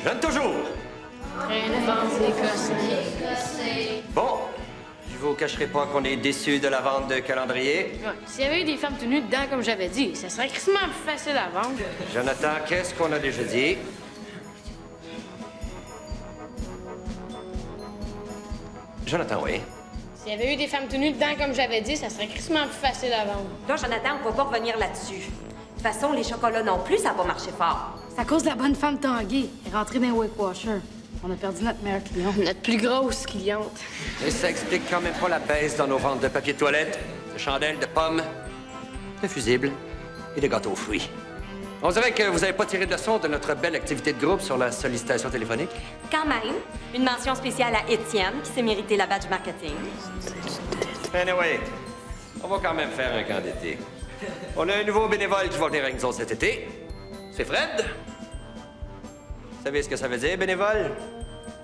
Jeune toujours. Rien de vente écossais. Bon, je vous cacherai pas qu'on est déçus de la vente de calendrier. Ouais, s'il y avait eu des femmes tenues dedans, comme j'avais dit, ça serait crissement plus facile à vendre. Jonathan, qu'est-ce qu'on a déjà dit? Jonathan, oui. S'il y avait eu des femmes tenues dedans, comme j'avais dit, ça serait crissement plus facile à vendre. Là, Jonathan, on va pas revenir là-dessus. De toute façon, les chocolats non plus, ça va marcher fort. C'est à cause de la bonne femme Tanguay. Elle est rentrée dans un Weight Watcher. On a perdu notre meilleure cliente. Notre plus grosse cliente. Et ça explique quand même pas la baisse dans nos ventes de papier de toilette, de chandelles, de pommes, de fusibles et de gâteaux aux fruits. On dirait que vous n'avez pas tiré de leçon de notre belle activité de groupe sur la sollicitation téléphonique. Quand même, une mention spéciale à Étienne, qui s'est mérité la badge marketing. Anyway, on va quand même faire un camp d'été. On a un nouveau bénévole qui va venir avec nous autres cet été. C'est Fred. Vous savez ce que ça veut dire, bénévole?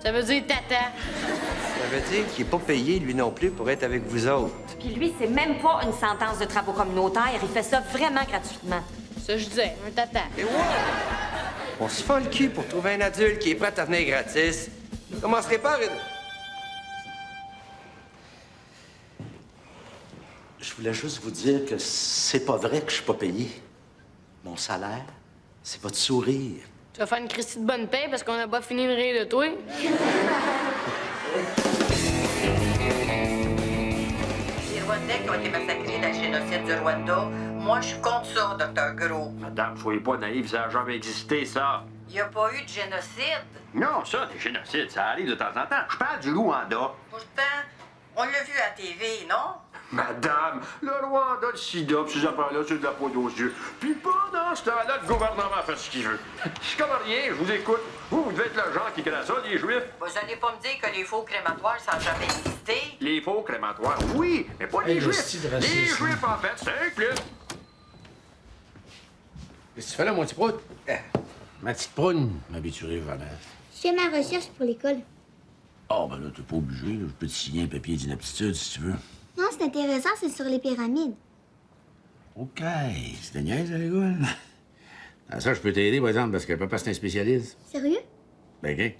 Ça veut dire tata. Ça veut dire qu'il n'est pas payé, lui non plus, pour être avec vous autres. Puis lui, c'est même pas une sentence de travaux communautaires. Il fait ça vraiment gratuitement. Ça, je disais, un tata. Et ouais! On se fait le cul pour trouver un adulte qui est prêt à venir gratis. On commencerait par une... Je voulais juste vous dire que c'est pas vrai que je suis pas payé. Mon salaire, c'est votre sourire. Tu vas faire une Christie de bonne paix parce qu'on n'a pas fini de rire de toi? Les Rwandais qui ont été massacrés dans le génocide du Rwanda, moi, je suis contre ça, Dr. Gros. Madame, soyez pas naïve, ça n'a jamais existé, ça. Il n'y a pas eu de génocide. Non, ça, des génocides, ça arrive de temps en temps. Je parle du Rwanda. Pourtant, on l'a vu à TV, non? Madame, le Rwanda, le sida, pis ces affaires-là, c'est de la poudre aux yeux. Puis pendant ce temps-là, le gouvernement fait ce qu'il veut. Je connais rien, je vous écoute. Vous devez être le genre qui connaît ça, les Juifs. Vous allez pas me dire que les faux crématoires, ça n'a jamais existé? Les faux crématoires, oui, mais pas les Hey, le Juifs. style de Les racisme. Juifs, en fait, c'est un plus. Qu'est-ce que tu fais là, mon petit prout? Ma petite prune, m'habituerai vraiment. Je fais ma recherche pour l'école. Ah, ben là, t'es pas obligé, là. Je peux te signer un papier d'inaptitude, si tu veux. Non, c'est intéressant, c'est sur les pyramides. OK, c'est de niaise à l'école. Ah, ça, je peux t'aider, par exemple, parce que papa, c'est un spécialiste. Sérieux? Ben, OK.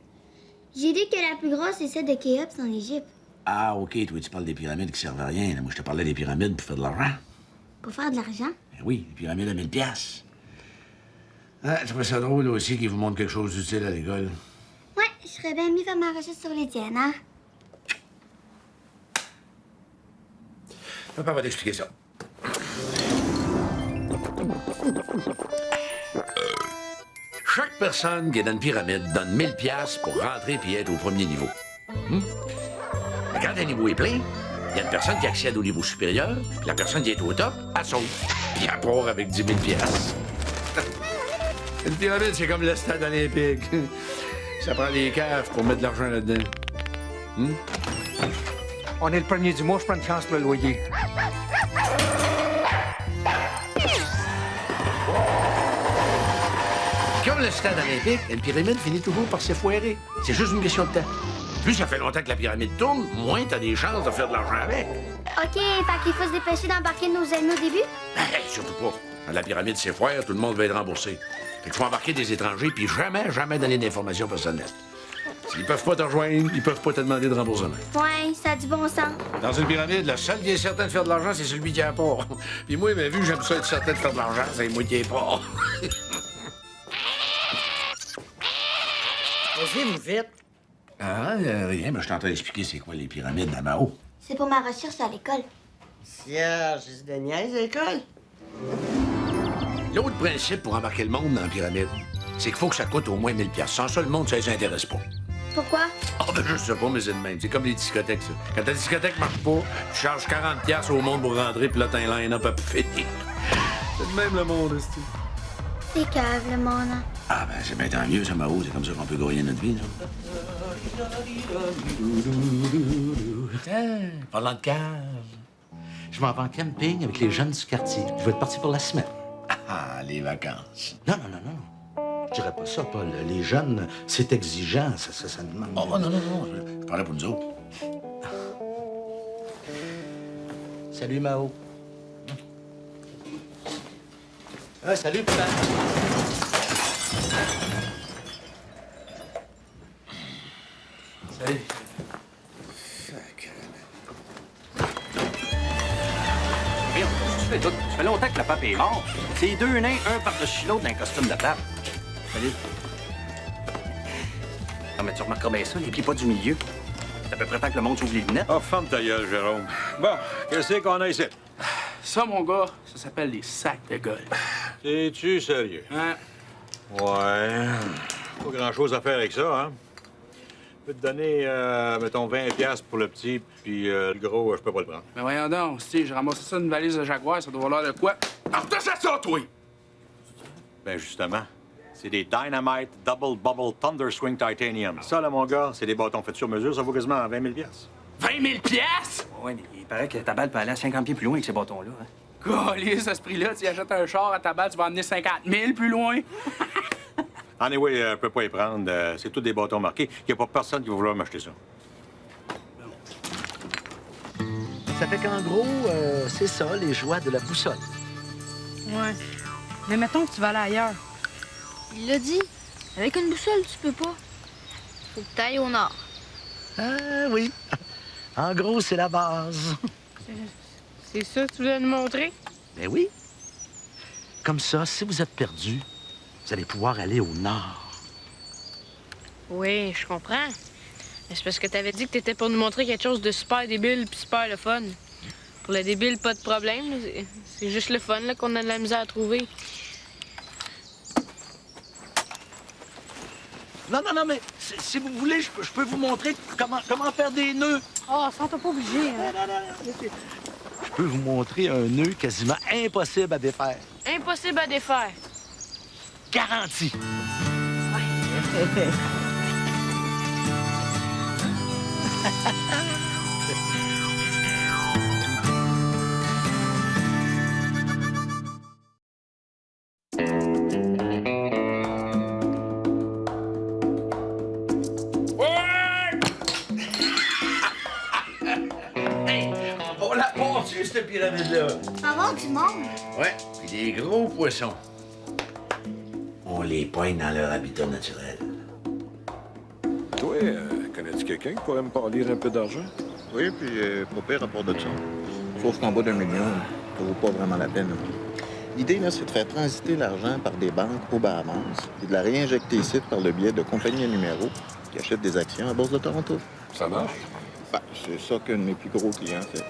J'ai dit que la plus grosse, c'est celle de Khéops en Égypte. Ah, OK, toi, tu parles des pyramides qui servent à rien. Là. Moi, je te parlais des pyramides pour faire de l'argent. Pour faire de l'argent? Ben oui, les pyramides à 1000 piastres. Ah, tu trouves ça drôle, là, aussi, qu'ils vous montrent quelque chose d'utile à l'école? Ouais, je serais bien mis faire ma recherche sur les tiennes, hein? Papa va t'expliquer ça. Chaque personne qui est dans une pyramide donne 1000 piastres pour rentrer puis être au premier niveau. Mais quand un niveau est plein, il y a une personne qui accède au niveau supérieur, puis la personne qui est au top, elle saute. Puis elle part avec 10 000 piastres. Une pyramide, c'est comme le stade olympique. Ça prend des caves pour mettre de l'argent là-dedans. On est le premier du mois, je prends une chance pour le loyer. Comme le stade olympique, une pyramide finit toujours par s'effoirer. C'est juste une question de temps. Plus ça fait longtemps que la pyramide tourne, moins t'as des chances de faire de l'argent avec. OK, fait qu'il faut se dépêcher d'embarquer nos amis au début? Hey, surtout pas. Quand la pyramide s'effoire, tout le monde va être remboursé. Fait qu'il faut embarquer des étrangers puis jamais donner d'informations personnelles. S'ils peuvent pas te rejoindre, ils peuvent pas te demander de remboursement. Ouais, ça a du bon sens. Dans une pyramide, le seul qui est certain de faire de l'argent, c'est celui qui a pas. Puis moi, mais vu que j'aime ça être certain de faire de l'argent, c'est moi qui ai pas. Vas-y, vite. Ah, rien, mais je suis en train d'expliquer c'est quoi les pyramides à Mao. C'est pour ma recherche à l'école. Serge, c'est de niaise à l'école? L'autre principe pour embarquer le monde dans la pyramide, c'est qu'il faut que ça coûte au moins 1000 piastres. Sans ça, le monde, ça les intéresse pas. Pourquoi? Ah, ben, je sais pas, mais c'est de même. C'est comme les discothèques, ça. Quand ta discothèque marche pas, tu charges 40 piastres au monde pour rentrer, puis là, t'as un line-up à pu finir. C'est de même le monde, c'est. C'est cave, le monde. Ah, ben, c'est bien tant mieux, ça, Mao. C'est comme ça qu'on peut gagner notre vie, ça. Parlant de cave, je m'en vais en camping avec les jeunes du quartier. Je vais être parti pour la semaine. Ah, les vacances. Non. Je dirais pas ça, Paul. Les jeunes, c'est exigeant. Ça demande... Oh, non. Je parlais pour nous autres. Salut, Mao. Ah, salut, papa. Salut. Voyons, tu fais tout. Ça fait longtemps que le pape est mort. C'est deux nains, un par-dessus l'autre, dans un costume de pape. Salut. Non, mais tu remarqueras bien ça, les pieds pas du milieu. C'est à peu près temps que le monde s'ouvre les lunettes. Oh, ferme ta gueule, Jérôme. Bon, qu'est-ce qu'on a ici? Ça, mon gars, ça s'appelle des sacs de golf. Es-tu sérieux? Hein? Ouais. Pas grand-chose à faire avec ça, hein? Je peux te donner, mettons, 20$ pour le petit, puis le gros, je peux pas le prendre. Mais voyons donc, si j'ai ramassé ça d'une valise de Jaguar, ça doit valoir de quoi? Partage ça, toi! Ben justement, c'est des Dynamite Double Bubble Thunder Swing Titanium. Ça, là, mon gars, c'est des bâtons faits sur mesure, ça vaut quasiment 20 000$. 20 000 piastres? Ouais, mais il paraît que ta balle peut aller à 50 pieds plus loin avec ces bâtons-là. Hein? Calisse, à ce prix-là, tu achètes un char à ta balle, tu vas emmener 50 000 plus loin. Anyway, je peux pas y prendre. C'est tous des bâtons marqués. Il n'y a pas personne qui va vouloir m'acheter ça. Ça fait qu'en gros, c'est ça, les joies de la boussole. Ouais. Mais mettons que tu vas aller ailleurs. Il l'a dit. Avec une boussole, tu peux pas. Faut que t'ailles au nord. Ah oui. En gros, c'est la base. C'est ça que tu voulais nous montrer? Ben oui. Comme ça, si vous êtes perdu, vous allez pouvoir aller au nord. Oui, je comprends. Mais c'est parce que t'avais dit que t'étais pour nous montrer quelque chose de super débile puis super le fun. Pour le débile, pas de problème. C'est juste le fun là, qu'on a de la misère à trouver. Non, mais si vous voulez, je peux vous montrer comment faire des nœuds. Ah, oh, sens-toi pas obligé, hein? Je peux vous montrer un nœud quasiment impossible à défaire. Impossible à défaire. Garanti. On la porte, cette pyramide-là. Ça va du monde. Ouais, puis des gros poissons. On les poigne dans leur habitat naturel. Toi, connais-tu quelqu'un qui pourrait me parler un peu d'argent? Oui, puis pas pire à part de ça. Sauf qu'en bas d'1 million, ça vaut pas vraiment la peine. L'idée, là, c'est de faire transiter l'argent par des banques aux Bahamas et de la réinjecter ici par le biais de compagnies à numéros qui achètent des actions à la Bourse de Toronto. Ça marche? Ben, c'est ça qu'un de mes plus gros clients fait.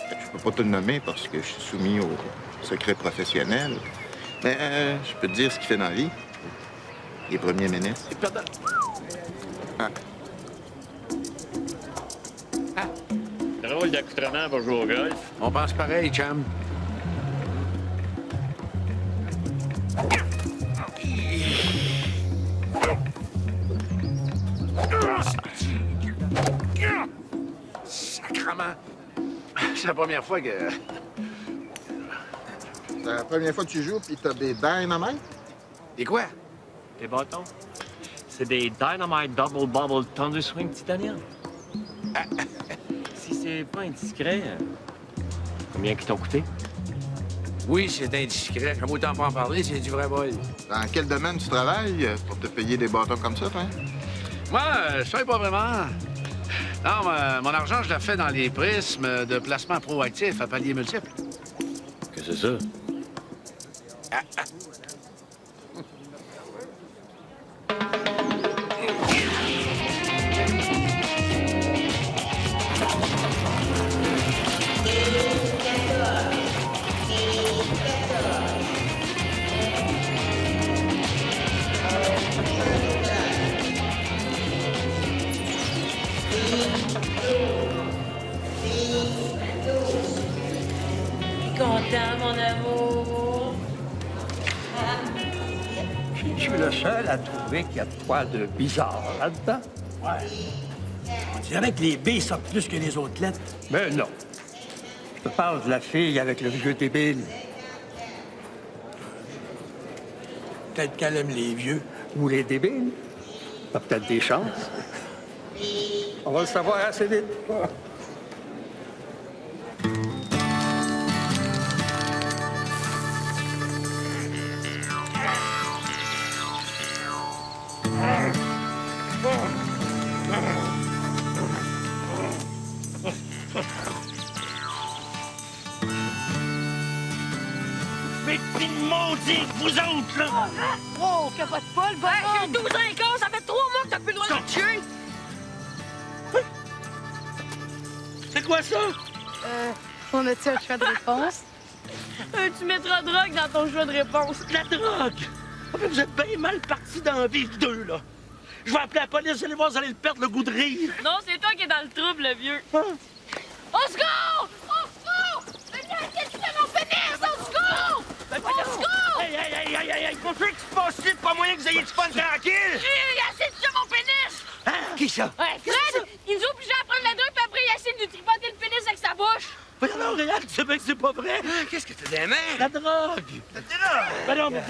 Je peux pas te le nommer parce que je suis soumis au secret professionnel. Mais je peux te dire ce qu'il fait dans la vie. Il est premier ministre. Ah. Drôle d'accoutrement pour jouer au golf. On pense pareil, chum. Sacrement! C'est la première fois que... C'est la première fois que tu joues puis t'as des dynamites? Et quoi? Des bâtons? C'est des Dynamite Double Bubble Thunder Swing Titanium. Si c'est pas indiscret, combien qu'ils t'ont coûté? Oui, c'est indiscret. Comme autant pas en parler, c'est du vrai bol. Dans quel domaine tu travailles pour te payer des bâtons comme ça, toi? Moi, je sais pas vraiment. Non, mon argent, je le fais dans les prismes de placement proactif à paliers multiples. Qu'est-ce que c'est ça? Content, mon amour. Je suis le seul à trouver qu'il y a de quoi de bizarre là-dedans. Ouais. On dirait que les billes sortent plus que les autres lettres. Mais non. Je te parle de la fille avec le vieux débile. Peut-être qu'elle aime les vieux. Ou les débiles. T'as peut-être des chances. On va le savoir assez vite. niaiser avec vous autres, là! Oh, capote pas, le bonhomme! J'ai 12 ans et quart, ça fait 3 mois que t'as plus le droit de te tuer! C'est quoi ça? On a-tu un choix de réponse? Tu mettras drogue dans ton choix de réponse. De la drogue! Ah, mais vous êtes bien mal partis dans la vie, vous deux, là! Je vais appeler la police, allez voir, vous allez le perdre le goût de rire! Non, c'est toi qui es dans le trouble, le vieux. Hein? Au secours! Au secours! Qu'est-ce que tu fais mon pénis? Au secours! Au secours! Hey! Faut que tu passes ici, pas moyen que vous ayez du fun tranquille! Yacine, tu mon pénis! Hein? Qui ça? Ouais, Fred, il nous oblige à prendre la drogue, puis après Yacine nous tripoter le pénis avec sa bouche. Voyons donc, Réal, tu sais bien que c'est pas vrai! Qu'est-ce que t'as des mains? La drogue! La drogue? Ben non, mais...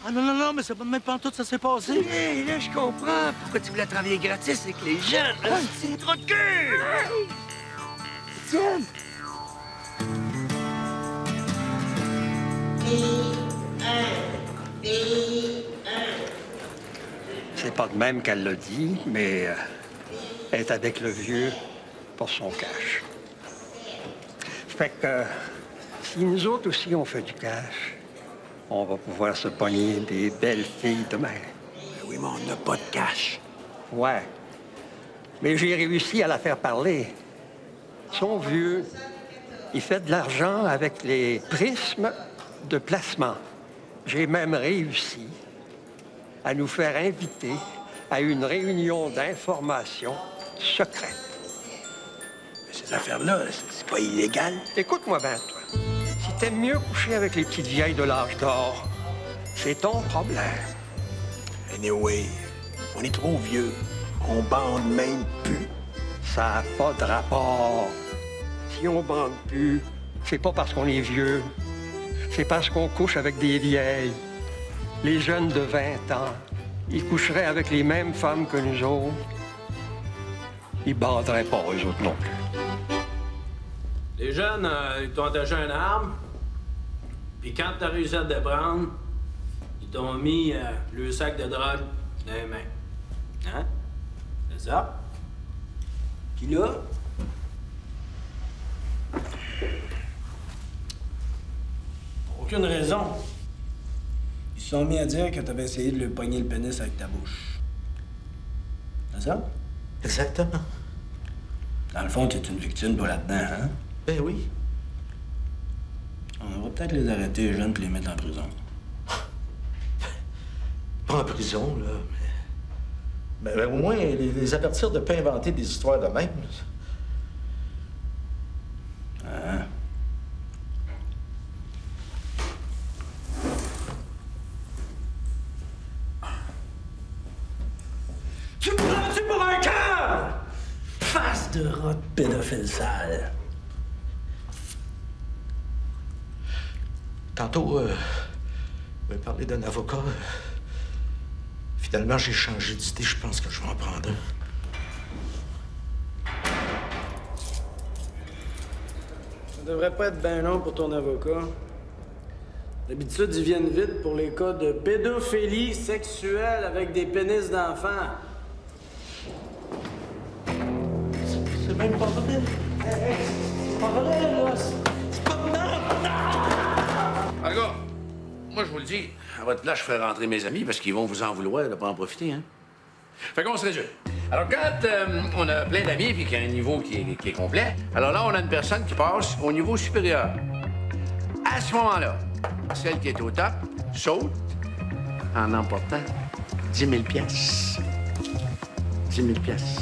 Ah non, mais c'est pas de même pantoute, ça s'est passé. Hey, là, je comprends pourquoi tu voulais travailler gratis avec les jeunes. Là. C'est trop de cul! Tiens! C'est pas de même qu'elle l'a dit, mais elle est avec le vieux pour son cash. Fait que si nous autres aussi on fait du cash, on va pouvoir se pogner des belles filles demain. Oui, mais on n'a pas de cash. Ouais. Mais j'ai réussi à la faire parler. Son vieux, il fait de l'argent avec les prismes de placement. J'ai même réussi à nous faire inviter à une réunion d'information secrète. Mais ces affaires-là, c'est pas illégal. Écoute-moi bien, toi. Si t'aimes mieux coucher avec les petites vieilles de l'âge d'or, c'est ton problème. Anyway, on est trop vieux. On bande même plus. Ça n'a pas de rapport. Si on bande plus, c'est pas parce qu'on est vieux. C'est parce qu'on couche avec des vieilles. Les jeunes de 20 ans, ils coucheraient avec les mêmes femmes que nous autres. Ils banderaient pas, eux autres non plus. Les jeunes, ils t'ont attaché une arme, puis quand t'as réussi à te prendre, ils t'ont mis le sac de drogue dans les mains. Hein? C'est ça? Puis là, pour aucune raison, ils se sont mis à dire que t'avais essayé de lui pogner le pénis avec ta bouche. C'est ça? Exactement. Dans le fond, t'es une victime, toi, là-dedans, hein? Ben oui. On va peut-être les arrêter, les jeunes, puis les mettre en prison. Pas en prison, là, mais au moins les avertir de ne pas inventer des histoires de même. Ah. Tu me prends-tu pour un cœur? Face de rat pédophile sale. Tantôt, je vais parler d'un avocat. Finalement, j'ai changé d'idée. Je pense que je vais en prendre un. Ça devrait pas être bien long pour ton avocat. D'habitude, ils viennent vite pour les cas de pédophilie sexuelle avec des pénis d'enfants. C'est même pas vrai. C'est pas vrai, là. C'est pas vrai. Alors, moi, je vous le dis, à votre place, je ferai rentrer mes amis parce qu'ils vont vous en vouloir de pas en profiter, hein. Fait qu'on se résume. Alors, quand on a plein d'amis et qu'il y a un niveau qui est complet, alors là, on a une personne qui passe au niveau supérieur. À ce moment-là, celle qui est au top saute en emportant 10 000 piastres. 10 000 piastres.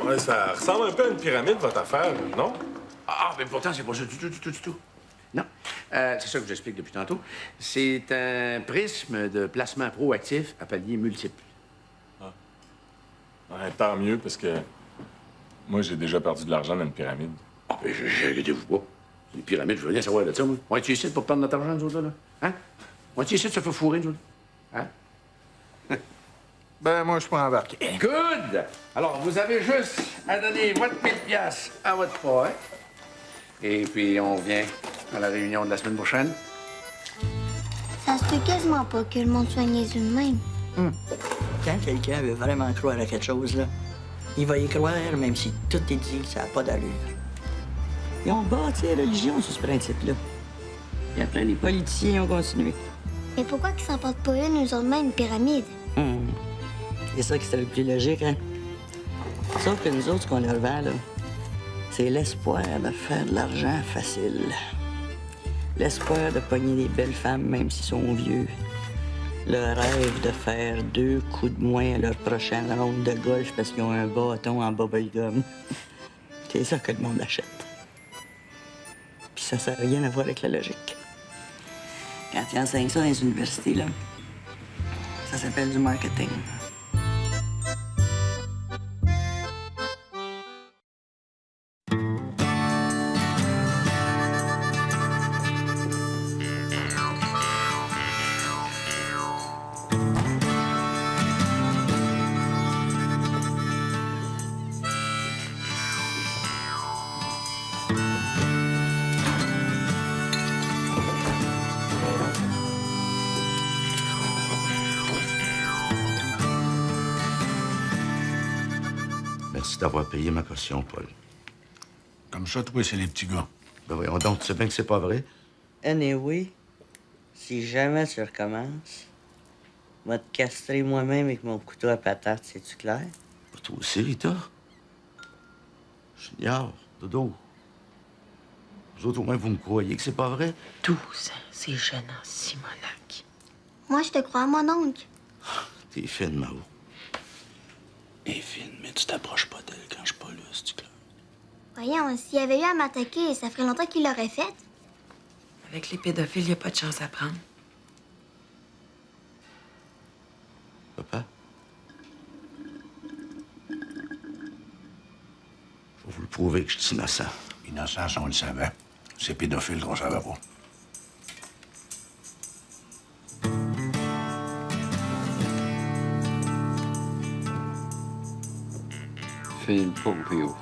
Ouais, ça ressemble un peu à une pyramide, votre affaire, non? Ah, mais pourtant, c'est pas ça du tout. Non. C'est ça que j'explique depuis tantôt. C'est un prisme de placement proactif à paliers multiples. Ah. Ouais, tant mieux, parce que moi, j'ai déjà perdu de l'argent dans une pyramide. Ah, mais inquiétez-vous pas. Les pyramides, je veux rien savoir de ça, moi. On est ici pour perdre notre argent, nous autres, là? Hein? On est ici de se faire fourrer, nous autres? Hein? Ben, moi, je peux embarquer. Good! Alors, vous avez juste à donner votre 1000 piastres à votre père. Et puis, on vient à la réunion de la semaine prochaine. Ça se peut quasiment pas que le monde soit niaiseux de même. Quand quelqu'un veut vraiment croire à quelque chose, là, il va y croire même si tout est dit que ça n'a pas d'allure. Ils ont bâti la religion sur ce principe-là. Puis après, les politiciens ont continué. Mais pourquoi qu'ils s'en portent pas une, eux autres même, une pyramide? C'est ça qui serait le plus logique, hein? Sauf que nous autres, ce qu'on leur vend, là, c'est l'espoir de faire de l'argent facile. L'espoir de pogner des belles femmes, même s'ils sont vieux. Le rêve de faire 2 coups de moins à leur prochaine ronde de golf parce qu'ils ont un bâton en bubblegum. C'est ça que le monde achète. Puis ça n'a rien à voir avec la logique. Quand ils enseignent ça dans les universités, là, ça s'appelle du marketing. Merci d'avoir payé ma caution, Paul. Comme ça, toi, c'est les petits gars. Ben voyons donc, tu sais bien que c'est pas vrai. Anyway, si jamais tu recommences, je vais te castrer moi-même avec mon couteau à patate, c'est-tu clair? Toi aussi, Rita? Junior, Dodo. Vous autres, au moins, vous me croyez que c'est pas vrai? 12 ans, c'est jeune en Simonac. Moi, je te crois, mon oncle. T'es fine, Mao. Elle est fine, mais tu t'approches pas d'elle quand je suis pas là, c'est clair. Voyons, s'il avait eu à m'attaquer, ça ferait longtemps qu'il l'aurait fait. Avec les pédophiles, il n'y a pas de chance à prendre. Papa? Je vais vous le prouver que je suis innocent. Innocence, on le savait. C'est pédophile qu'on savait pas. File pas au pédophile.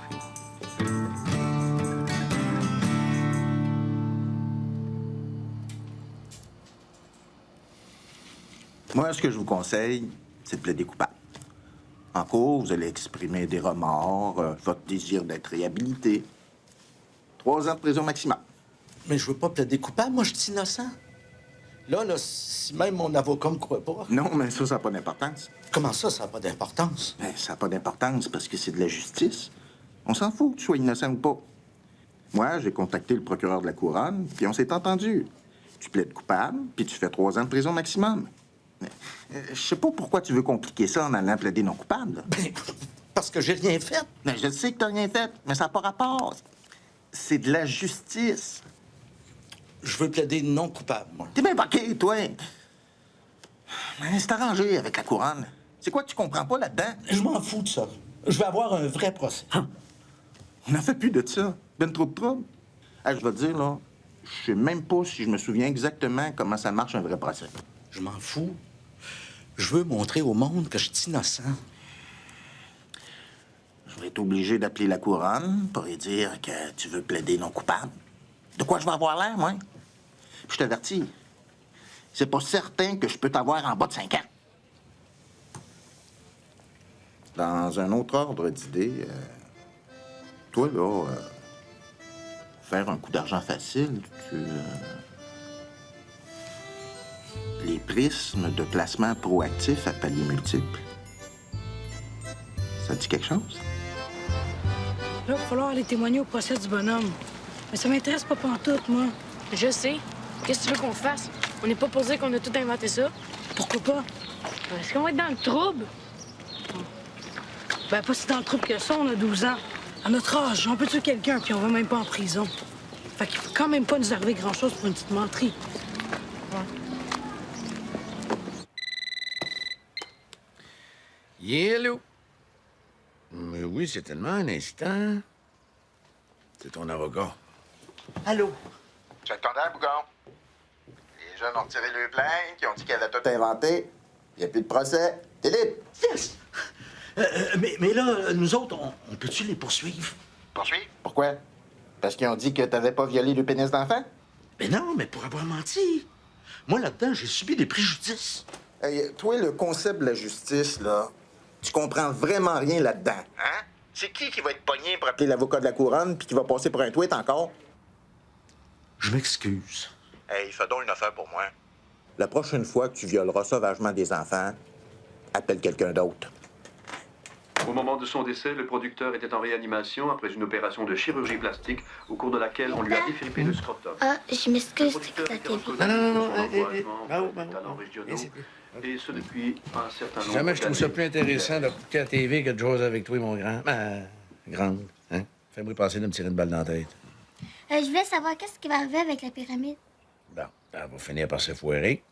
Moi, ce que je vous conseille, c'est de plaider coupable. En cours, vous allez exprimer des remords, votre désir d'être réhabilité. 3 ans de prison maximum. Mais je veux pas plaider coupable, moi, je suis innocent. Là, si même mon avocat me croit pas... Non, mais ça n'a pas d'importance. Comment ça n'a pas d'importance? Ben, ça n'a pas d'importance parce que c'est de la justice. On s'en fout que tu sois innocent ou pas. Moi, j'ai contacté le procureur de la Couronne, puis on s'est entendu. Tu plaides coupable, puis tu fais 3 ans de prison maximum. Je sais pas pourquoi tu veux compliquer ça en allant plaider non coupable. Ben, parce que j'ai rien fait. Ben, je sais que t'as rien fait, mais ça n'a pas rapport. C'est de la justice. Je veux plaider non coupable, moi. T'es bien paquet, toi. C'est arrangé avec la Couronne. C'est quoi que tu comprends pas là-dedans? Je m'en fous de ça. Je vais avoir un vrai procès. On n'en fait plus de ça. Ben trop de trouble. Je vais te dire, là, je sais même pas si je me souviens exactement comment ça marche un vrai procès. Je m'en fous. Je veux montrer au monde que je suis innocent. Je vais être obligé d'appeler la Couronne pour lui dire que tu veux plaider non coupable. De quoi je vais avoir l'air, moi? Puis je t'avertis, c'est pas certain que je peux t'avoir en bas de 5 ans. Dans un autre ordre d'idée, toi, là, faire un coup d'argent facile, les prismes de placement proactif à paliers multiples. Ça te dit quelque chose? Là, il va falloir aller témoigner au procès du bonhomme. Mais ça m'intéresse pas pantoute, moi. Je sais. Qu'est-ce que tu veux qu'on fasse? On n'est pas pour dire qu'on a tout inventé ça. Pourquoi pas? Est-ce qu'on va être dans le trouble? Ben, pas si dans le trouble que ça, on a 12 ans. À notre âge, on peut tuer quelqu'un, puis on va même pas en prison. Fait qu'il faut quand même pas nous arriver grand-chose pour une petite menterie. Hello. Mais oui, c'est tellement un instant. C'est ton avocat. Allô? J'attendais, Bougon. Les jeunes ont retiré le plainte, ils ont dit qu'elle avait tout inventé. Il n'y a plus de procès. T'es libre. Yes! Mais là, nous autres, on peut-tu les poursuivre? Poursuivre? Pourquoi? Parce qu'ils ont dit que t'avais pas violé le pénis d'enfant? Mais non, mais pour avoir menti. Moi, là-dedans, j'ai subi des préjudices. Hey, toi, le concept de la justice, là, tu comprends vraiment rien là-dedans. Hein? C'est qui va être pogné pour appeler l'avocat de la Couronne puis qui va passer pour un tweet encore? Je m'excuse. Hey, fais donc une affaire pour moi. La prochaine fois que tu violeras sauvagement des enfants, appelle quelqu'un d'autre. Au moment de son décès, le producteur était en réanimation après une opération de chirurgie plastique au cours de laquelle on lui a défrippé le scrotum. Ah, je m'excuse, c'est la TV. Et ce depuis un certain nombre Jamais je trouve ça d'années. plus intéressant d'écouter la TV que de jouer avec toi, mon grand. Grande, hein? Fais-moi passer de me tirer une balle dans la tête. Je voulais savoir qu'est-ce qui va arriver avec la pyramide. Bon, elle va finir par s'effoirer.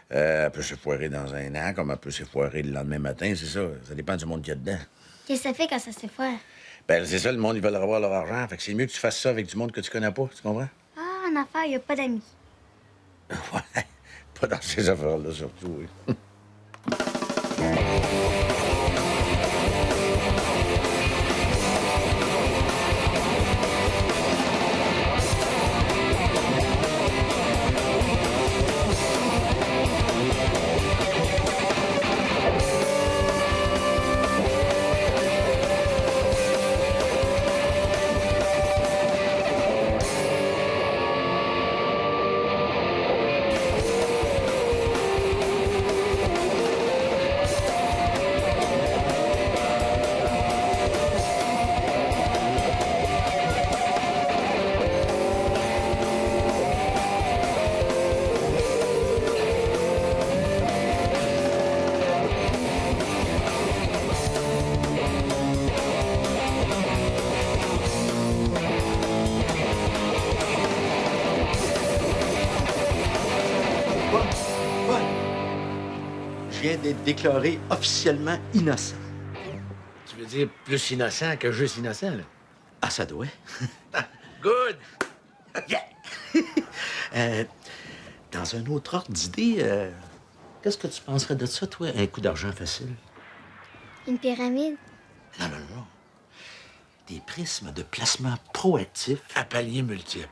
Elle peut s'effoirer dans un an, comme elle peut s'effoirer le lendemain matin, c'est ça. Ça dépend du monde qu'il y a dedans. Qu'est-ce que ça fait quand ça s'effoire? Ben, c'est ça, le monde, ils veulent avoir leur argent. Fait que c'est mieux que tu fasses ça avec du monde que tu connais pas, tu comprends? Ah, en affaire, il n'y a pas d'amis. Ouais, pas dans ces affaires-là, surtout, oui. Je viens d'être déclaré officiellement innocent. Tu veux dire plus innocent que juste innocent, là? Ah, ça doit. Good! Yeah! Dans un autre ordre d'idée, qu'est-ce que tu penserais de ça, toi, un coup d'argent facile? Une pyramide? Non. Des prismes de placement proactif. À palier multiple.